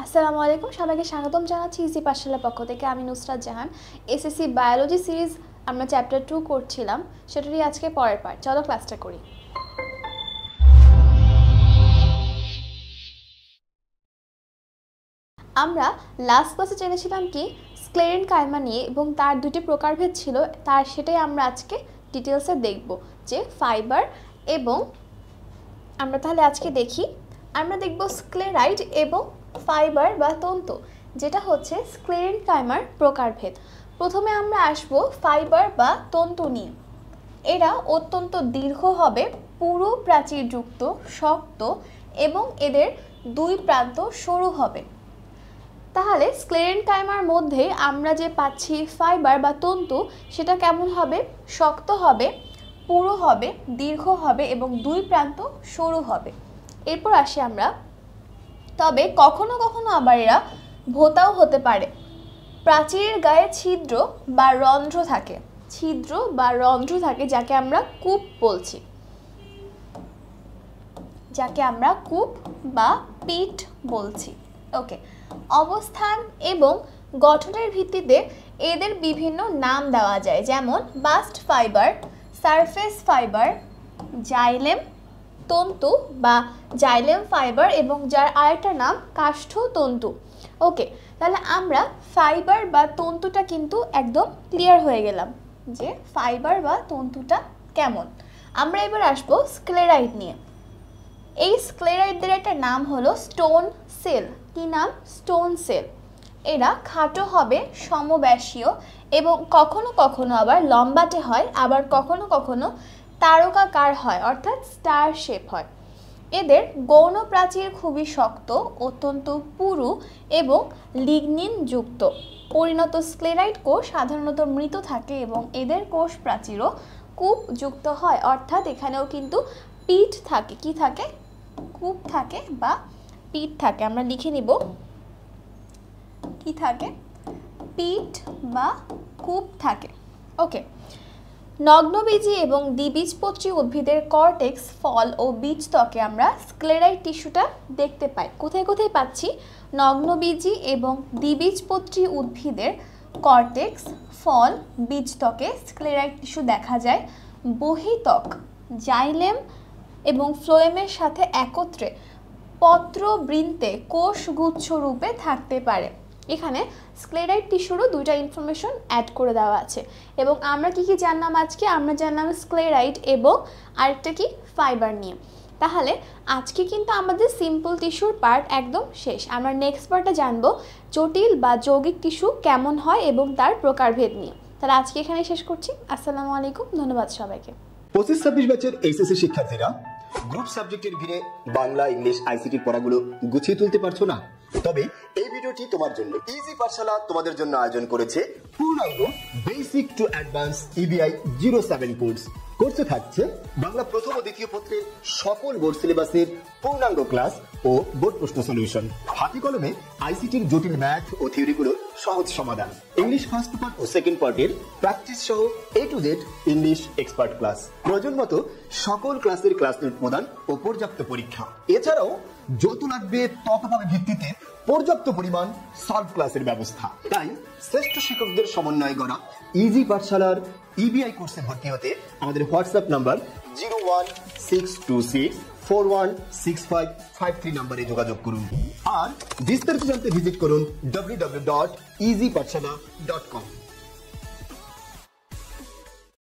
আসসালামু আলাইকুম, সবাইকে স্বাগতম জানাচ্ছি ইজি পাঠশালার পক্ষ থেকে। আমি Nusrat Jahan. SSC biology series আমরা চ্যাপ্টার 2 করছিলাম, সেটারই আজকে পরের পার্ট। চলো ক্লাসটা করি। আমরা লাস্ট ক্লাসে জেনেছিলাম কি স্ক্লেরেনকাইমা নিয়ে, এবং তার দুটি প্রকারভেদ ছিল, সেটাই আমরা আজকে ডিটেলসে দেখব, যে ফাইবার এবং আমরা তাহলে আজকে দেখি, আমরা দেখব স্ক্লেরাইড এবং ফাইবার বা তন্তু, যেটা হচ্ছে স্ক্লেরেনকাইমার প্রকারভেদ। প্রথমে আমরা আসব ফাইবার বা তন্তু নিয়ে। এরা অত্যন্ত দীর্ঘ হবে, পুরু প্রাচীরযুক্ত, শক্ত এবং এদের দুই প্রান্ত সরু হবে। তাহলে স্ক্লেরেনকাইমার মধ্যে আমরা যে পাচ্ছি ফাইবার বা তন্তু, সেটা কেমন হবে? শক্ত হবে, পুরু হবে, দীর্ঘ হবে এবং দুই প্রান্ত সরু হবে। এরপর আসি আমরা, তবে কখনো কখনো আবার এরা ভোঁতাও হতে পারে। প্রাচীরের গায়ে ছিদ্র বা রন্ধ্র থাকে, যাকে আমরা কূপ বলছি, যাকে আমরা কূপ বা পিট বলছি। ওকে, অবস্থান এবং গঠনের ভিত্তিতে এদের বিভিন্ন নাম দেওয়া যায়, যেমন bast fibre, surface fibre, xylem তন্তু বা জাইলেম ফাইবার, এবং যার আরেকটা নাম কাষ্ঠ তন্তু। ওকে, তাহলে আমরা ফাইবার বা তন্তুটা কিন্তু একদম ক্লিয়ার হয়ে গেলাম যে ফাইবার বা তন্তুটা কেমন। আমরা এবার আসবো স্ক্লেরাইড নিয়ে। এই স্ক্লেরাইডদের একটা নাম হলো স্টোন সেল। কি নাম? Stone cell. এরা খাটো হবে, সমব্যাসীয় এবং কখনো কখনো আবার লম্বাটে হয়, আবার কখনো কখনো তারকাকার হয়, অর্থাৎ স্টার শেপ হয়। এদের গৌণ প্রাচীর খুবই শক্ত, অত্যন্ত পুরু এবং লিগনিন যুক্ত। পরিণত স্ক্লেরাইড কোষ সাধারণত মৃত থাকে এবং এদের কোষ প্রাচীরও কূপ যুক্ত হয়, অর্থাৎ এখানেও কিন্তু পিট থাকে। কি থাকে? কূপ থাকে বা পিট থাকে। আমরা লিখে নিব কি থাকে? পিট বা কূপ থাকে। ওকে, নগ্নবীজি এবং দ্বিবীজপত্রী উদ্ভিদের কর্টেক্স, ফল ও বীজত্বকে আমরা স্ক্লেরাইড টিস্যুটা দেখতে পাই। কোথায় কোথায় পাচ্ছি? নগ্নবীজি এবং দ্বিবীজপত্রী উদ্ভিদের কর্টেক্স, ফল, বীজত্বকে স্ক্লেরাইড টিস্যু দেখা যায়। বহিত্বক জাইলেম এবং ফ্লোয়েমের সাথে একত্রে পত্রবৃন্তে কোষগুচ্ছ রূপে থাকতে পারে। এখানে স্ক্লেরাইড টিস্যুরও দুইটা ইনফরমেশন অ্যাড করে দেওয়া আছে। এবং আমরা কি কি জানলাম আজকে? আমরা জানলাম স্ক্লেরাইড এবং আরেকটা কি? ফাইবার নিয়ে। তাহলে আজকে কিন্তু আমাদের সিম্পল টিস্যুর পার্ট একদম শেষ। আমরা নেক্সট পার্টে জানবো জটিল বা যৌগিক টিস্যু কেমন হয় এবং তার প্রকারভেদ নিয়ে। তাহলে আজকে এখানে শেষ করছি। আসসালামু আলাইকুম, ধন্যবাদ সবাইকে। 25-26 ব্যাচের এইচএসসি শিক্ষার্থীরা গ্রুপ সাবজেক্টের ভিড়ে বাংলা, ইংলিশ, আইসিটির পড়াগুলো গুছিয়ে তুলতে পারছো না? তবে এই ভিডিওটি তোমার জন্য। ইজি পাঠশালা তোমাদের জন্য আয়োজন করেছে পূর্ণাঙ্গ বেসিক টু অ্যাডভান্স ইবিআই 07 কোর্সে থাকছে বাংলা প্রথম ও দ্বিতীয় পত্রের সকল বোর্ড সিলেবাসের পূর্ণাঙ্গ ক্লাস ও বোর্ড প্রশ্ন সলিউশন, হাতে কলমে আইসিটির জটিল ম্যাথ ও থিওরিগুলোর সহজ সমাধান, ইংলিশ ফার্স্ট পার্ট ও সেকেন্ড পার্টের প্র্যাকটিস সহ A to Z English expert class, প্রয়োজন মতো সকল ক্লাসের ক্লাস নোট প্রদান ও পর্যাপ্ত পরীক্ষা। এছাড়াও যত লাগবে তত পাবে ভিত্তিতে পর্যাপ্ত পরিমাণ সলভ ক্লাসের ব্যবস্থা। তাই শ্রেষ্ঠ শিক্ষকদের সমন্বয়ে গড়া ইজি পাঠশালার ইবিআই কোর্সে ভর্তি হতে আমাদের হোয়াটসঅ্যাপ নাম্বার 01626416553 নম্বরে যোগাযোগ করুন। আর বিস্তারিত জানতে ভিজিট করুন www.easypathshala.com।